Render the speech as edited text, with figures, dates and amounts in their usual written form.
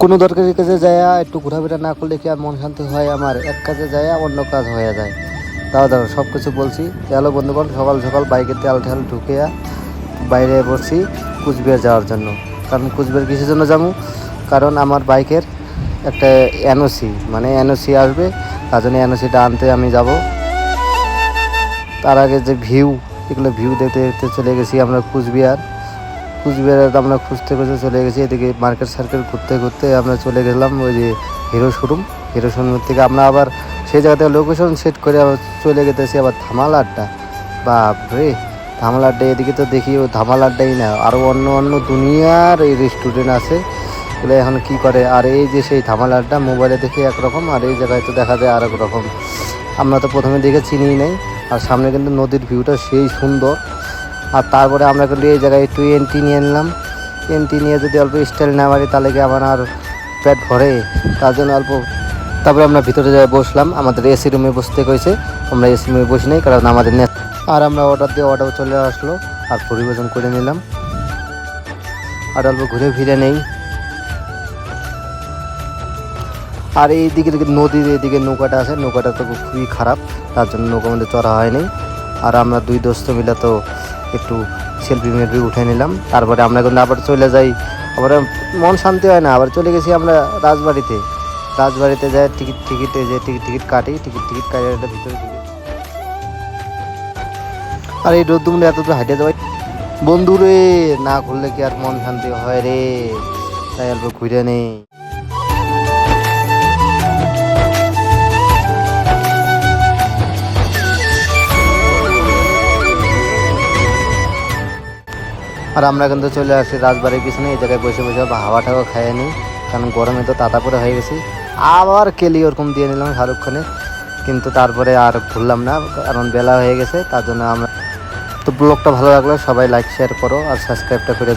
কোনো দরকারি কাজে যায় একটু ঘোরাফেরা না করলে কি আর মন শান্তি হয়? আমার এক কাজে যায় অন্য কাজ হয়ে যায়। দাও দাও সব কিছু বলছি। হ্যালো বন্ধুগণ, সকাল সকাল বাইকে তেল ঠেল ঢুকে বাইরে পড়ছি কুচবিহার যাওয়ার জন্য। কারণ কুচবিহার কিসের জন্য যাবো? কারণ আমার বাইকের একটা এনওসি মানে এনওসি আসবে, তার জন্য এনওসিটা আনতে আমি যাব। তার আগে যে ভিউ, এগুলো ভিউ দেখতে দেখতে চলে গেছি আমরা কুচবিহার। কুচবিহারে আমরা খুঁজতে খুঁজতে চলে গেছি এদিকে মার্কেট সার্কেট ঘুরতে ঘুরতে আমরা চলে গেলাম ওই যে হিরো শোরুমের থেকে আমরা আবার সেই জায়গা থেকে লোকেশন সেট করে আবার চলে গেতেছি আবার ধামাল আড্ডা। বাপরে, ধামাল আড্ডা এদিকে তো দেখি ও ধামাল আড্ডাই না, আরও অন্য অন্য দুনিয়ার এই রেস্টুরেন্ট আছে, এগুলো এখন কী করে। আর এই যে সেই ধামাল আড্ডা মোবাইলে দেখি একরকম, আর এই জায়গায় তো দেখা যায় আর এক রকম। আমরা তো প্রথমে দেখে চিনিই নাই। আর সামনে কিন্তু নদীর ভিউটা সেই সুন্দর। আর তারপরে আমরা কিন্তু এই জায়গায় একটু এন্ট্রি নিয়ে নিলাম। এন্ট্রি নিয়ে যদি অল্প স্টাইল না মারি তাহলে কি আমার আর পেট ভরে, তার জন্য অল্প। তারপরে আমরা ভিতরে যাই বসলাম, আমাদের এসি রুমে বসতে কইছে, আমরা এসি রুমে বসি নাই কারণ আমাদের আর আমরা অর্ডার দিয়ে অর্ডার চলে আসলো আর পরিবেশন করে নিলাম। আর অল্প ঘুরে ফিরে নেই। আর এই দিকে নদীর এদিকে নৌকাটা আছে, নৌকাটা তো খুবই খারাপ, তার জন্য নৌকার মধ্যে চড়া হয়নি। আর আমরা দুই দোস্ত মিলে তো একটু সেলফি মেলফি উঠে নিলাম। তারপরে আমরা কিন্তু আবার চলে যাই, আবার মন শান্তি হয় না, আবার চলে গেছি আমরা রাজবাড়িতে যাই টিকিট কাটি, টিকিট কাটি ভিতরে ঢুকে। আর এই রোদ্দুমটা এত দূর হাইটে যাওয়াই বন্ধু রে, না ঘুরলে কি আর মন শান্তি হয় রে, তাই অল্প ঘুরে নেই। আর আমরা কিন্তু চলে আসি রাজবাড়ির পিছনে, এই জায়গায় বসে বসে হাওয়াটাও খাইয়ে নিই, কারণ গরমে তো তাতা পরে হয়ে গেছি। আবার কেলি ওরকম দিয়ে নিলাম শাহরুখ খানে, কিন্তু তারপরে আর ঘুরলাম না কারণ বেলা হয়ে গেছে, তার জন্য আমরা। তো ব্লগটা ভালো লাগলে সবাই লাইক শেয়ার করো আর সাবস্ক্রাইবটা করে দিও।